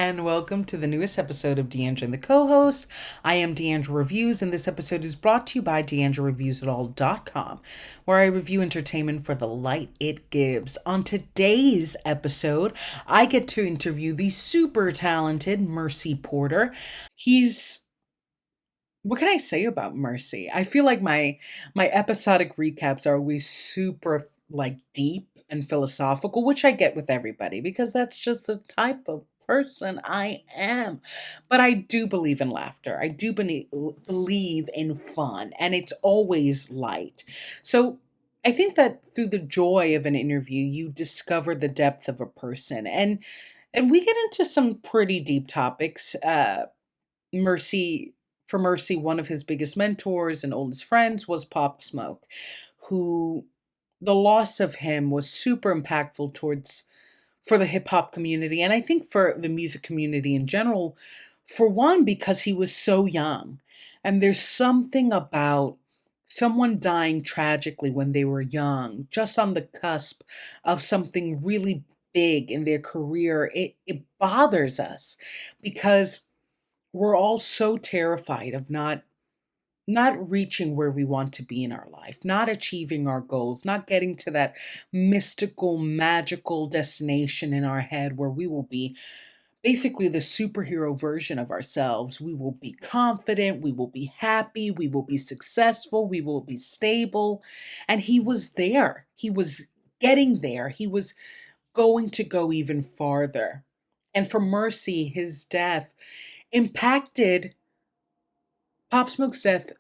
and welcome to the newest episode of Diandra The Co-Host. I am Diandra Reviews, and this episode is brought to you by DiandraReviewsItAll.com, where I review entertainment for the light it gives. On today's episode, I get to interview the super talented Mercy Porter. What can I say about Mercy? I feel like my episodic recaps are always super like deep and philosophical, which I get with everybody because that's just the type of person I am. But I do believe in laughter. I do believe in fun, and it's always light. So I think that through the joy of an interview, you discover the depth of a person, and we get into some pretty deep topics. Mercy for Mercy, one of his biggest mentors and oldest friends was Pop Smoke, who the loss of him was super impactful towards for the hip hop community, and I think for the music community in general. For one, because he was so young, and there's something about someone dying tragically when they were young, just on the cusp of something really big in their career. It bothers us because we're all so terrified of not reaching where we want to be in our life, not achieving our goals, not getting to that mystical, magical destination in our head where we will be basically the superhero version of ourselves. We will be confident, we will be happy, we will be successful, we will be stable. And he was there. He was getting there. He was going to go even farther. And for Mercy, his death impacted Pop Smoke's death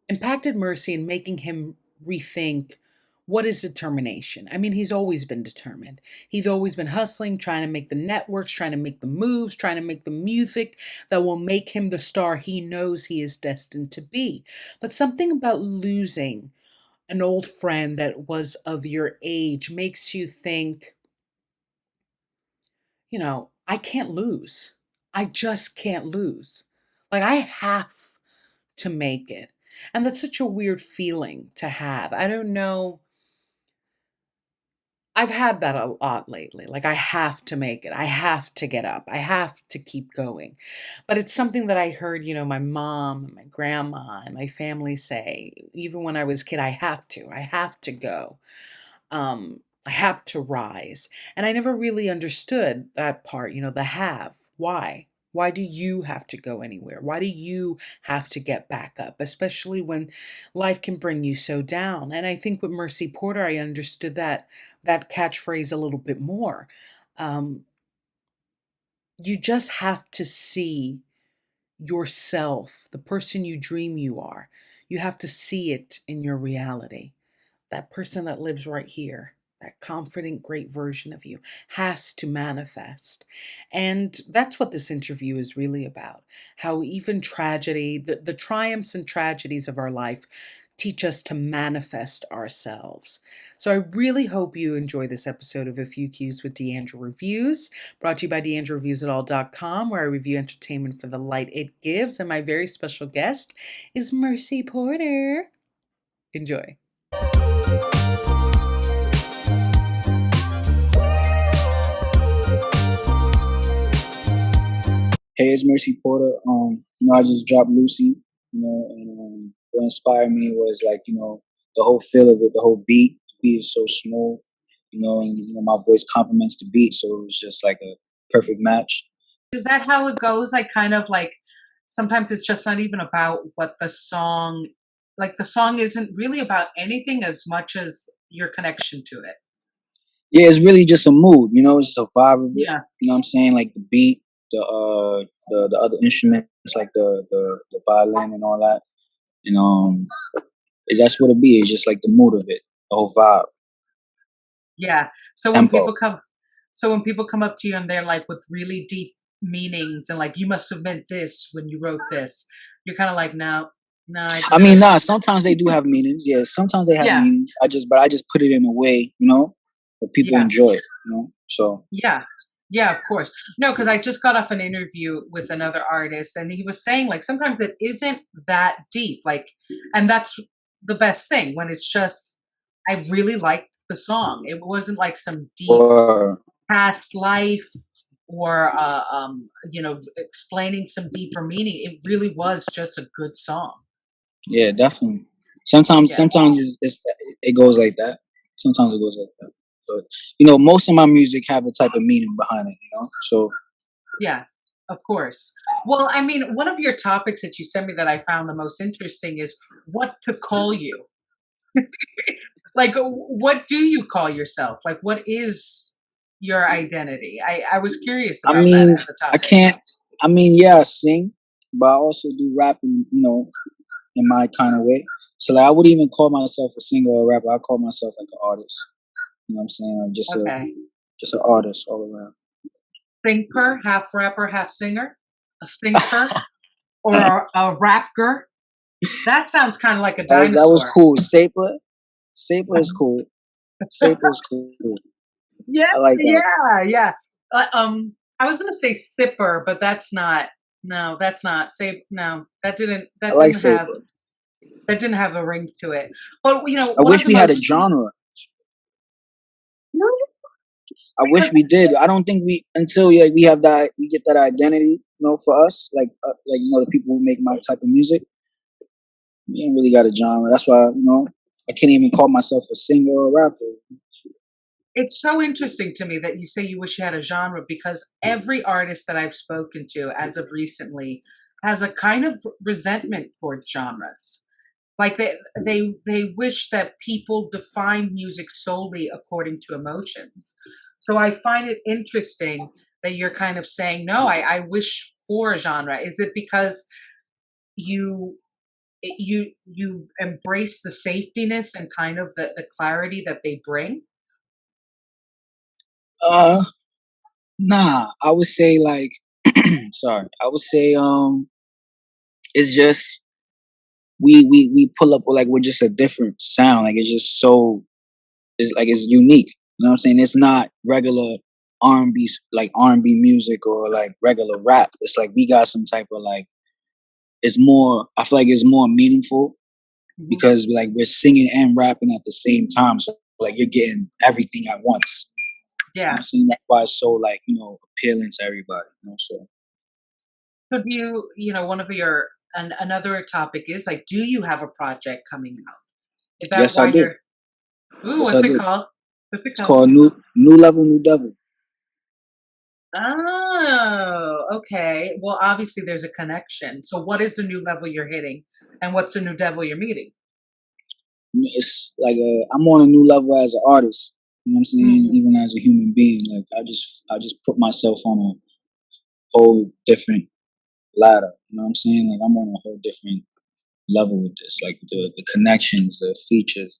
impacted Mercy in making him rethink what is determination. I mean, he's always been determined. He's always been hustling, trying to make the networks, trying to make the moves, trying to make the music that will make him the star he knows he is destined to be. But something about losing an old friend that was of your age makes you think, I can't lose. I just can't lose. Like, I have to make it. And that's such a weird feeling to have. I don't know. I've had that a lot lately. Like, I have to make it. I have to get up. I have to keep going. But it's something that I heard, my mom and my grandma and my family say, even when I was a kid, I have to. I have to go. I have to rise. And I never really understood that part, the have. Why? Why do you have to go anywhere? Why do you have to get back up, especially when life can bring you so down? And I think with Mercy Porter, I understood that catchphrase a little bit more. Um, you just have to see yourself, the person you dream you are. You have to see it in your reality. That person that lives right here, that confident, great version of you, has to manifest. And that's what this interview is really about. How even tragedy, the triumphs and tragedies of our life, teach us to manifest ourselves. So I really hope you enjoy this episode of A Few Cues with Diandra Reviews, brought to you by DiandraReviewsItAll.com, where I review entertainment for the light it gives. And my very special guest is Mercy Porter. Enjoy. Hey, it's Mercy Porter. I just dropped Lucy, and what inspired me was like, the whole feel of it, the whole beat. The beat is so smooth, and my voice complements the beat, so it was just like a perfect match. Is that how it goes? Like, kind of like sometimes it's just not even about what the song, like the song isn't really about anything as much as your connection to it. Yeah, it's really just a mood, it's a vibe of it. Yeah. You know what I'm saying? Like the beat, the other instruments, like the violin and all that. That's what it be. It's just like the mood of it, the whole vibe. Yeah. So when people come up to you and they're like with really deep meanings and like you must have meant this when you wrote this, you're kind of like, no. I mean, nah. Sometimes they do have meanings. Yeah, sometimes they have meanings. I just put it in a way, where people enjoy it. So yeah, of course. No, because I just got off an interview with another artist, and he was saying like sometimes it isn't that deep, like, and that's the best thing when it's just I really liked the song. It wasn't like some deep past life or explaining some deeper meaning. It really was just a good song. Yeah, definitely. Sometimes it goes like that. Sometimes it goes like that. But most of my music have a type of meaning behind it. So Yeah, of course. Well, I mean, one of your topics that you sent me that I found the most interesting is what to call you. Like, what do you call yourself? Like, what is your identity? I was curious I about that mean, as a I topic. can't. I mean, yeah, I sing, but I also do rapping. In my kind of way. So like, I wouldn't even call myself a singer or a rapper. I call myself like an artist. You know what I'm saying? Like Okay. just an artist all around. Thinker, half rapper, half singer? A thinker or a rapper? That sounds kind of like a That was dinosaur. cool. Saper is cool. Saper is cool. Yeah, I like that. yeah, yeah. I was gonna say sipper, but that's not. No, that's not. Say no. That didn't. I like Saper. That didn't have a ring to it. But I one of wish the we had a most. genre. I wish we did. I don't think we have that we get that identity. For us, like the people who make my type of music, we ain't really got a genre. That's why I can't even call myself a singer or a rapper. It's so interesting to me that you say you wish you had a genre because every artist that I've spoken to as of recently has a kind of resentment towards genres. Like they wish that people define music solely according to emotions. So I find it interesting that you're kind of saying, no, I wish for a genre. Is it because you you embrace the safetiness and kind of the clarity that they bring? Uh, Nah, I would say like, sorry, I would say it's just we pull up with like we're just a different sound. Like it's just it's unique. You know what I'm saying? It's not regular R&B like R&B music or like regular rap. It's like we got some type of like it's more. I feel like it's more meaningful Mhm. because like we're singing and rapping at the same time. So like you're getting everything at once. You know what I'm Yeah. saying? That's why it's so like appealing to everybody. So So do one of your another topic is like, do you have a project coming out? Is that yes, I why did. you're? Ooh, Yes, I what's it did. called? What's it It's called? called New Level, New Devil. Oh, okay. Well, obviously there's a connection. So what is the new level you're hitting, and what's the new devil you're meeting? It's like I'm on a new level as an artist. You know what I'm saying? Hmm. Even as a human being, like I just put myself on a whole different ladder. You know what I'm saying? Like I'm on a whole different level with this. Like the connections, the features,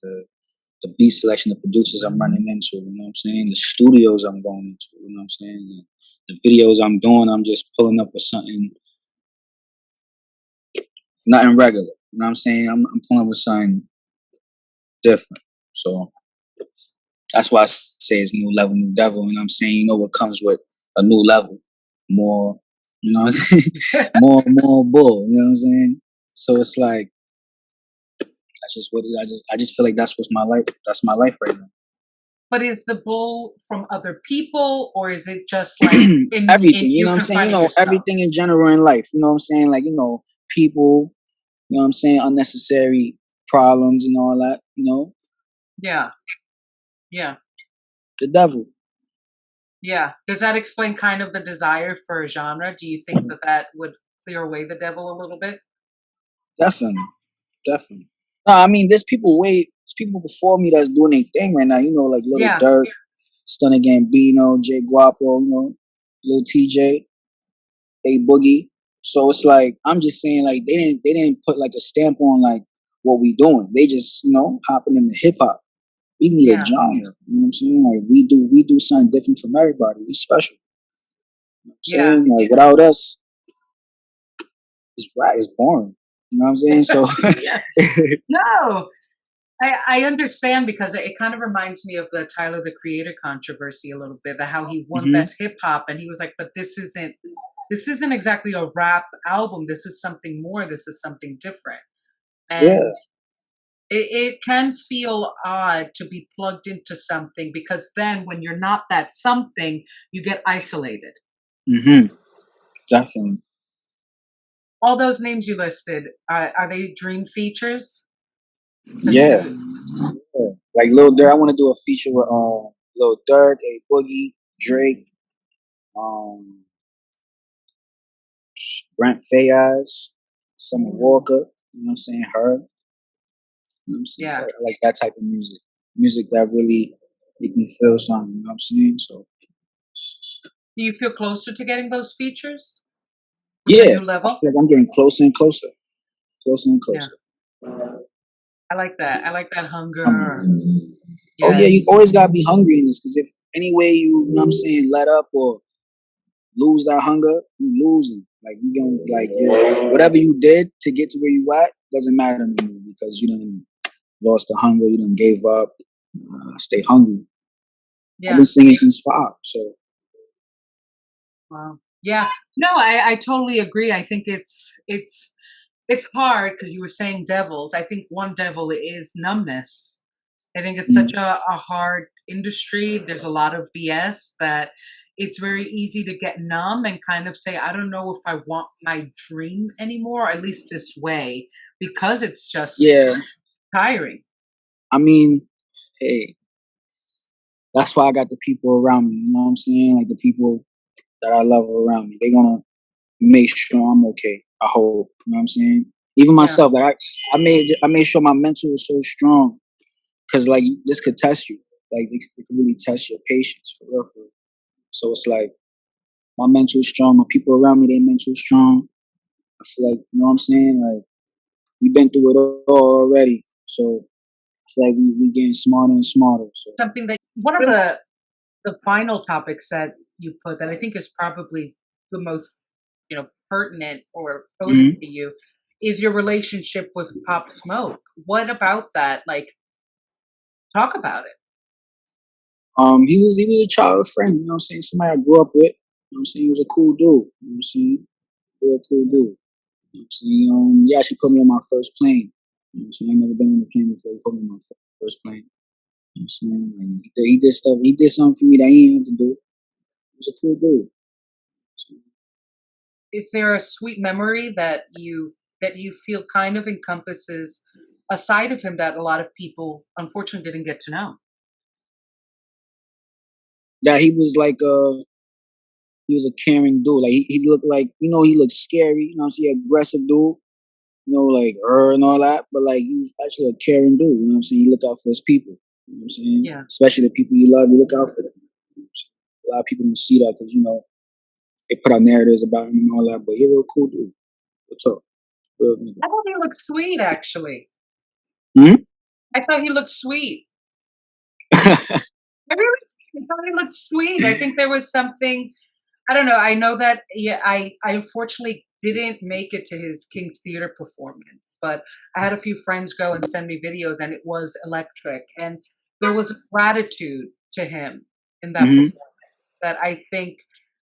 the beat selection, the producers I'm running into. You know what I'm saying? The studios I'm going into. You know what I'm saying? The videos I'm doing, I'm just pulling up with something, nothing regular. You know what I'm saying? I'm pulling up with something different. So that's why I say it's new level, new devil. You know what I'm saying? You know what comes with a new level? More, what I'm saying? More bull, you know what I'm saying? So it's like that's just what I just feel like that's what's my life. That's my life right But is the bull from other people, or is it just like now. in Everything, you you know what I'm saying? confronting yourself? Everything in general in life. You know what I'm saying? Like, people, you know what I'm saying, unnecessary problems and all that, Yeah, yeah, the devil. yeah. Does that explain kind of the desire for a genre? Do you think that that would clear away the devil a little bit? Definitely. Definitely. No, I mean, there's people before me that's doing their thing right now. Like Little Yeah, Dirk, Stunner Gambino, Jay Guapo, Lil TJ, A Boogie. So it's like I'm just saying, like they didn't put like a stamp on like what we doing. They just hopping into hip hop. We need a yeah, genre. You know what I'm saying? Like we do something different from everybody. We special. You know what I'm yeah, saying, like without us, it's right. It's boring. You know what I'm saying? So yeah. No, I understand because it kind of reminds me of the Tyler the Creator controversy a little bit, that how he won hmm Best Hip Hop and he was like, but this isn't exactly a rap album. This is something more. This is something different. yeah. And it can feel odd to be plugged into something because then when you're not that something, you get isolated. Mm-hmm. Definitely. All those names you listed, are they dream features? Have Yeah. you Yeah. Like Lil Durk, I want to do a feature with Lil Durk, A Boogie, Drake, um, Brent Fayez, Summer Mm, Walker. You know what I'm saying? Her. You know what I'm saying? yeah. I like that type of music. Music that really make me feel something. You know what I'm saying? So Do you feel closer to getting those features with the yeah, new I level? feel like I'm getting closer and closer, closer and Yeah, closer. I like that. I like that hunger. Um, oh yeah, you Yes. always gotta be hungry in this because if any way you know what I'm saying, let up or lose that hunger, you losing. Like you gonna like whatever you did to get to where you at doesn't matter anymore because you done lost the hunger, you done gave up. Stay hungry. I've been Yeah. singing since 5, so Wow. Yeah. No, I totally agree. I think it's hard because you were saying devils. I think one devil is numbness. I think it's such mm, a hard industry. There's a lot of BS that it's very easy to get numb and kind of say, I don't know if I want my dream anymore, at least this way, because it's just yeah. tiring. I mean, hey, that's why I got the people around me. You know what I'm saying? Like the people that I love around me. They're gonna make sure I'm okay. I hope. You know what I'm saying? Even Yeah. myself, like I made sure my mental is so strong because like this could test you. Like it could really test your patience for real, for real. So it's like my mental is strong. My people around me, they mental strong. I feel like you know what I'm saying. Like we've been through it all already. So I feel like we getting smarter and smarter. So Something that one of the final topics that you put that I think is probably the most, pertinent or potent mhm. to you is your relationship with Pop Smoke. What about that? Like, talk about it. He was a childhood friend. You know what I'm saying? Somebody I grew up with. You know what I'm saying? He was a cool dude. You know what I'm saying? Real cool dude. You know what I'm saying? He actually put me on my first plane. You know what I'm saying? I never been on a plane before. He put me on my first plane. You know what I'm saying? Like, he did stuff. He did something for me that he didn't have to do. He was a cool dude. So, Is there a sweet memory that you feel kind of encompasses a side of him that a lot of people unfortunately didn't get to know? that he was a caring dude. Like he looked like he looked scary. You know what I'm saying? Aggressive dude. Like and all that. But like he was actually a caring dude. You know what I'm saying? He look out for his people. You know what I'm saying? Yeah. Especially the people you love, you look out for them. You know what I'm saying? A lot of people don't see that because they put out narratives about him and all that. But he's a real cool dude. What's up? Real nigga. I thought he looked sweet actually. Hmm? I thought he looked sweet. I really I thought he looked sweet. I think there was something I don't know. I know that yeah, I unfortunately didn't make it to his King's Theater performance, but I had a few friends go and send me videos and it was electric. And there was gratitude to him in that Hmm. performance that I think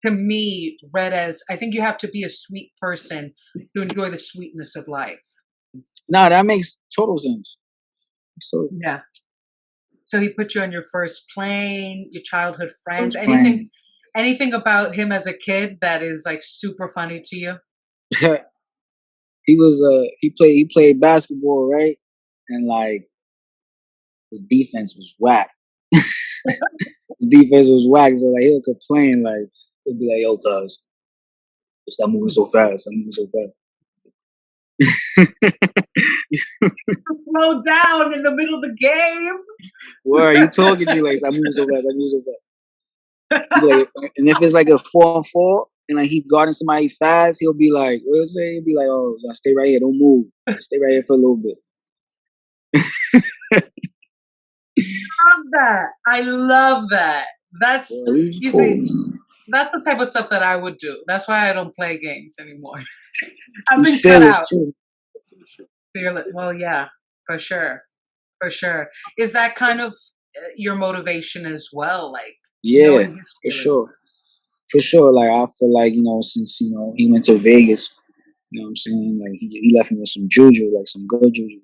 to me read as I think you have to be a sweet person to enjoy the sweetness of life. Nah, that makes total sense. So Yeah. So he put you on your first plane, your childhood friends. first Anything about him as a kid that is like super funny to you? plane. He played basketball, right? And like his defense was whack. His defense was whack, so like he'll complain, like he'll be like, "Yo, cuz, stop moving so fast. I'm moving so fast." Slow down in the middle of the game. Where he talking to you like, "Stop moving so fast. I'm moving so fast." He be like, and if it's like a 4-on-4 and like he guarding somebody fast, he'll be like, "What you say?" He'll be like, "Oh, now stay right here. Don't move. Stay right here for a little bit." Love that. I love that. That's Well, he's you see, cool. that's the type of stuff that I would do. That's why I don't play games anymore. I've He's been cut fearless out. too. Fearless. Well, yeah, for sure, for sure. Is that kind of your motivation as well? Like Yeah, knowing his for fearlessness. sure. For sure. Like I feel like, since, he went to Vegas, you know what I'm saying? Like he left me with some juju, like some good juju.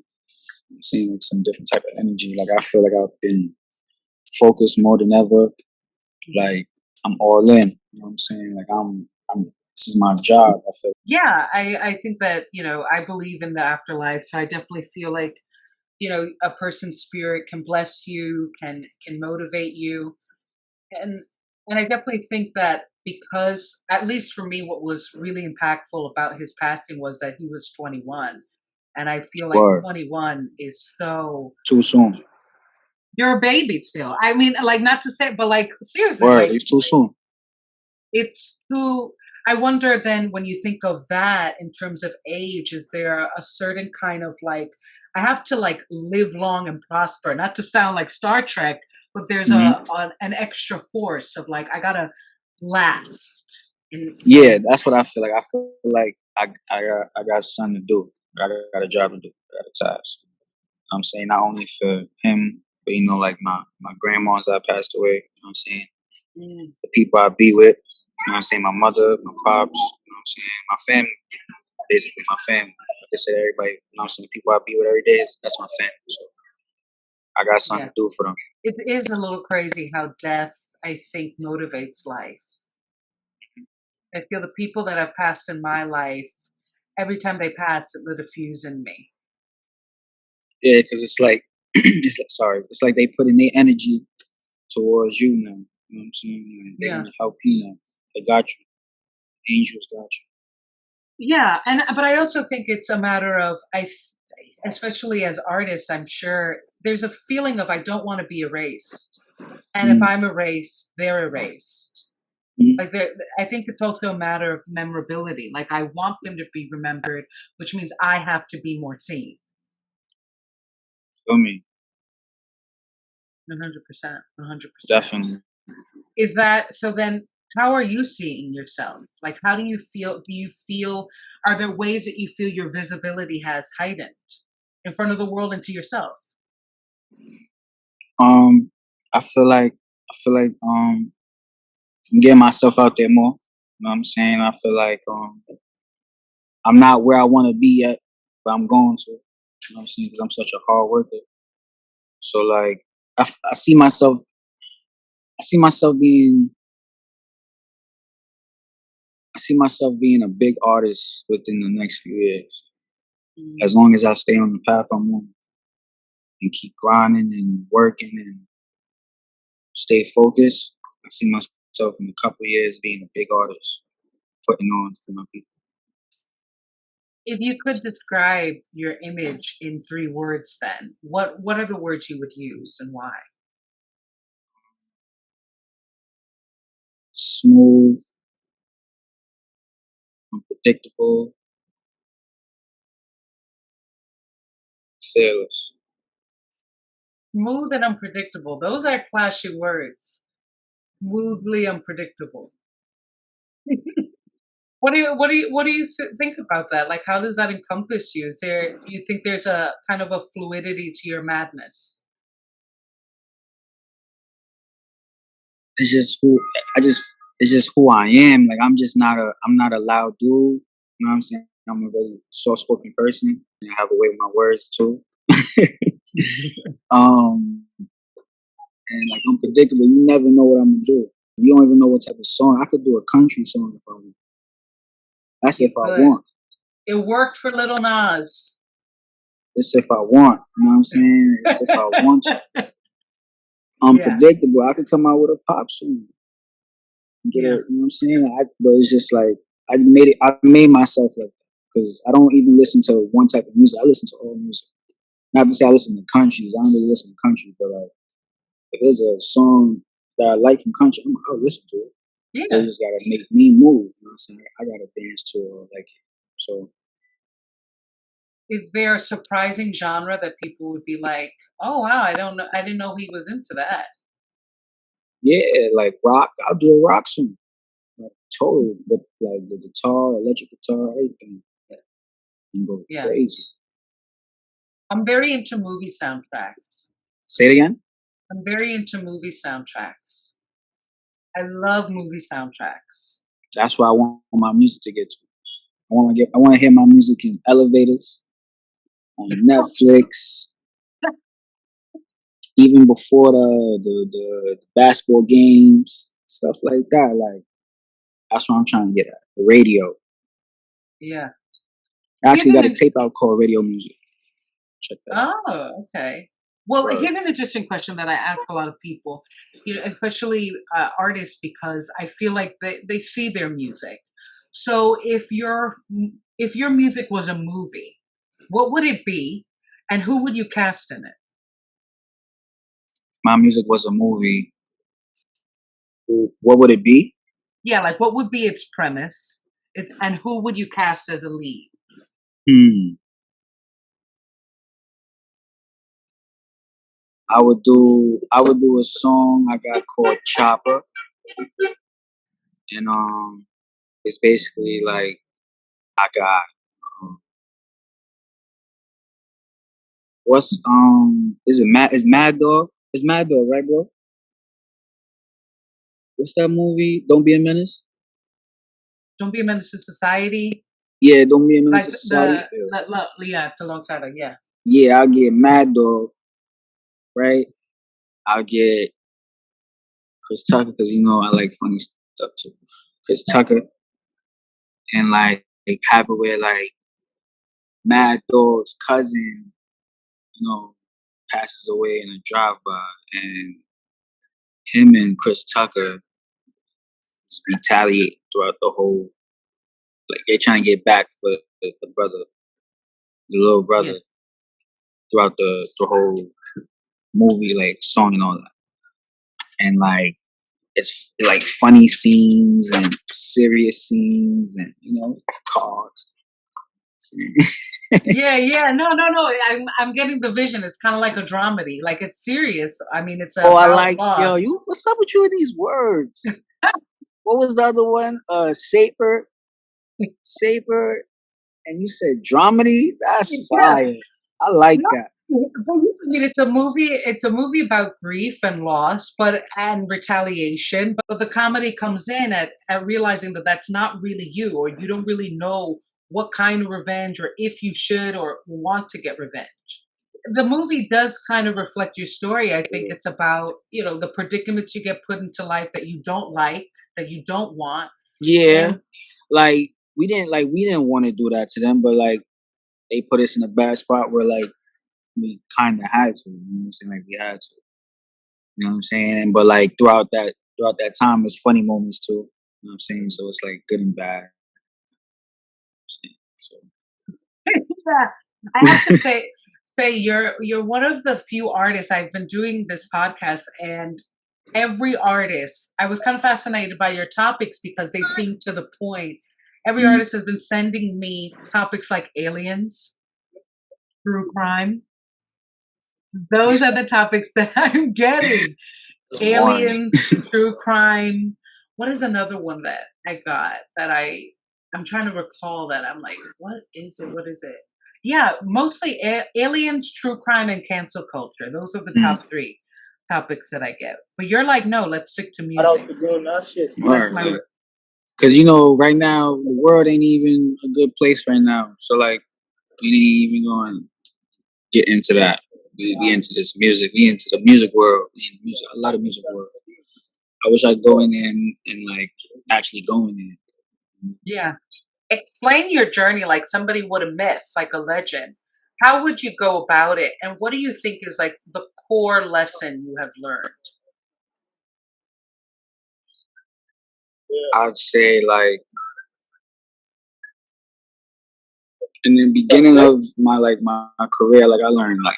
I'm saying like some different type of energy. Like I feel like I've been focused more than ever. Like I'm all in. You know what I'm saying? Like I'm this is my job. I feel. Yeah, I think that, I believe in the afterlife. So I definitely feel like, a person's spirit can bless you, can motivate you. And and I definitely think that, because at least for me, what was really impactful about his passing was that he was 21. And I feel like Word. 21 is so, Too soon. you're a baby still. I mean, like, not to say, but like, seriously, Word. like, It's too soon. it's too, I wonder then, when you think of that in terms of age, is there a certain kind of like, I have to like live long and prosper, not to sound like Star Trek, but there's Hmm. an extra force of like, I gotta last. Yeah, that's what I feel like. I feel like I got something to do. I got a job to do. I got a task. I'm saying not only for him, but like my grandmas that passed away. You know what I'm saying? Mm, The people I be with. You know what I'm saying? My mother, my pops. You know what I'm saying? My family. Basically, my family. Like I said, everybody. You know what I'm saying? People I be with every day. That's my family. So I got something yeah, to do for them. it is a little crazy how death, I think, motivates life. I feel the people that have passed in my life, every time they pass, it lit a fuse in me. Yeah, because it's like, sorry, it's like they put in their energy towards you now. You know what I'm saying? Like, they're Yeah. gonna help you now. They got you. Angels got you. Yeah, and but I also think it's a matter of, especially as artists, I'm sure there's a feeling of, I don't want to be erased, and if Mm-hmm. I'm erased, they're erased. Mm-hmm. Like, there, I think it's also a matter of memorability. Like, I want them to be remembered, which means I have to be more seen. Feel me? 100%, 100%. Definitely. Is that so? Then, how are you seeing yourself? Like, how do you feel? Do you feel? Are there ways that you feel your visibility has heightened in front of the world and to yourself? Um, I feel like I'm getting myself out there more. You know what I'm saying? I feel like I'm not where I want to be yet, but I'm going to. You know what I'm saying? Because I'm such a hard worker. So like, I see myself. I see myself being. I see myself being a big artist within the next few years. As Mm. long as I stay on the path I'm on and keep grinding and working and stay focused, I see myself in a couple of years being a big artist, putting on for my people. If you could describe your image in 3 words, then what are the words you would use and why? Smooth, unpredictable, fearless. Smooth and unpredictable. Those are flashy words. Smoothly unpredictable. What do you think about that? Like, how does that encompass you? Is there Do you think there's a kind of a fluidity to your madness? It's just who I just. It's just who I am. Like I'm not a loud dude. You know what I'm saying? I'm a very soft spoken person. And I have a way with my words too. um, and like unpredictable. You never know what I'm gonna do. You don't even know what type of song. I could do a country song if I want. That's You if I could. want. It worked for Little Nas. It's if I want. You know what I'm saying? It's if I want to. Yeah, Unpredictable. I could come out with a pop song. Get yeah. a, you know what I'm saying? But it's just like I made it. I made myself like that because I don't even listen to one type of music. I listen to all music. Not to say I listen to countries. I don't really listen to country, but like if there's a song that I like from country, I'll listen to it. But it Yeah. just gotta make me move. You know what I'm saying? I gotta dance to it or like it. So Is there a surprising genre that people would be like, "Oh wow, I don't know, I didn't know he was into that." yeah, like rock. I'll do a rock song. Like total, but like the guitar, electric guitar, everything, like, and go Yeah. crazy. I'm very into movie soundtracks. Say it again. I'm very into movie soundtracks. I love movie soundtracks. That's where I want my music to get to. I want to hear my music in elevators, on Netflix, even before the basketball games. stuff like that. Like that's what I'm trying to get at. The radio. Yeah. I Here's actually an got a in- tape out called Radio Music. Check that out. oh, okay. Well, Word. here's an interesting question that I ask a lot of people, especially artists, because I feel like they see their music. So if your music was a movie, what would it be, and who would you cast in it? My music was a movie. What would it be? Yeah, like what would be its premise, and who would you cast as a lead? Hmm. I would do a song I got called Chopper, and it's basically like I got um, what's is it Mad is Mad Dog? It's Mad Dog, right, bro? What's that movie? Don't Be a Menace. Don't be a menace to society. Yeah, Don't Be a Menace Like to Society. yeah, it's alongside her. Yeah, Yeah, I'll get Mad Dog, right? I'll get Chris Tucker because you know I like funny stuff too. Chris Tucker and like have it where like Mad Dog's cousin, you know, passes away in a drive-by, and him and Chris Tucker retaliate throughout the whole. Like they're trying to get back for the brother, the little yeah, brother, throughout the whole movie, like song and all that, and like it's like funny scenes and serious scenes and you know cars. yeah. No. I'm getting the vision. It's kind of like a dramedy. Like it's serious. I mean, it's Oh, I about like yo. loss. You what's up with you and these words? What was the other one? Saber, and you said dramedy. That's Yeah, fire. I like no, that. but I mean, it's a movie. It's a movie about grief and loss, and retaliation. But the comedy comes in at realizing that that's not really you, or you don't really know what kind of revenge, or if you should or want to get revenge. The movie does kind of reflect your story. I think it's about the predicaments you get put into life that you don't like, that you don't want, Yeah, and like we didn't want to do that to them, but like they put us in a bad spot where like we kind of had to. You know what I'm saying? Like we had to. You know what I'm saying? But like throughout that time, it's funny moments too. You know what I'm saying? So it's like good and bad. So yeah, I have to say you're one of the few artists. I've been doing this podcast, and every artist, I was kind of fascinated by your topics because they seem to the point. Every mm, artist has been sending me topics like aliens, true crime. Those are the topics that I'm getting. it's boring. Aliens, true crime. What is another one that I got that I'm trying to recall that I'm like, what is it? What is it? Yeah, mostly aliens, true crime, and cancel culture. Those are the Mm. top three topics that I get. But you're like, no, let's stick to Shout out music. to doing that shit. That's Word, my like, cause you know, right now the world ain't even a good place right now. So like, we ain't even going to get into that. We into this music. We into the music world. We in music, a lot of music world. I wish I could go in there and like actually go in there. yeah. Explain your journey like somebody would a myth, like a legend. How would you go about it? And what do you think is like the core lesson you have learned? I'd say like in the beginning of my career, like I learned like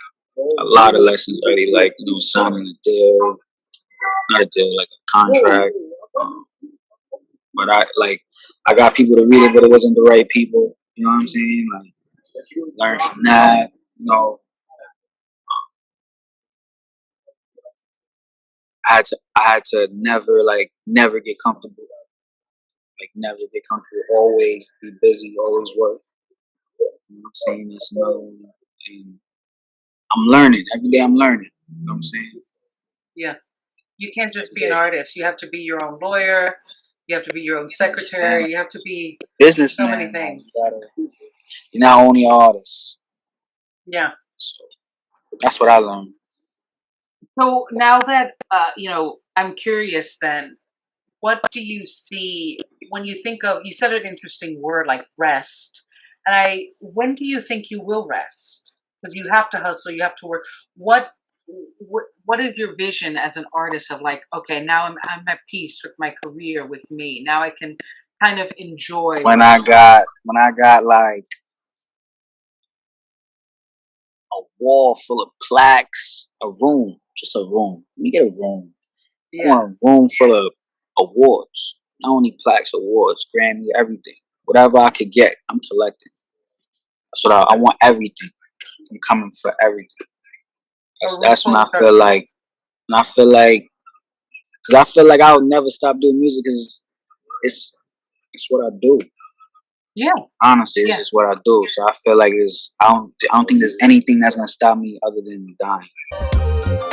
a lot of lessons early, like you know, signing a deal, not a deal, like a contract. Um, but I got people to read it, but it wasn't the right people. You know what I'm saying? Like learn from that. You know, I had to never get comfortable. Like never get comfortable. Always be busy. Always work. You know what I'm saying? That's another one. And I'm learning every day. I'm learning. You know what I'm saying? Yeah. You can't just Every be an day. artist. You have to be your own lawyer. You have to be your own Businessman, secretary. You have to be so many businessman, like things. you're not only an artist. Yeah. So that's what I learned. So now that I'm curious then, what do you see when you think of, you said an interesting word like rest. And when do you think you will rest? Because you have to hustle, you have to work. What, what is your vision as an artist of like, okay, now I'm at peace with my career, with me. Now I can kind of enjoy When what I I'm doing. got like a wall full of plaques, a room, just a room. Let me get a room. I Yeah. want a room full of awards. Not only plaques, awards, Grammy, everything. Whatever I could get, I'm collecting. That's what I want everything. I'm coming for everything. A room That's when full I of feel like, trophies. cause I feel like I would never stop doing music because it's, it's what I do. Yeah. Honestly, this Yeah. is what I do. So I feel like I don't think there's anything that's gonna stop me other than dying.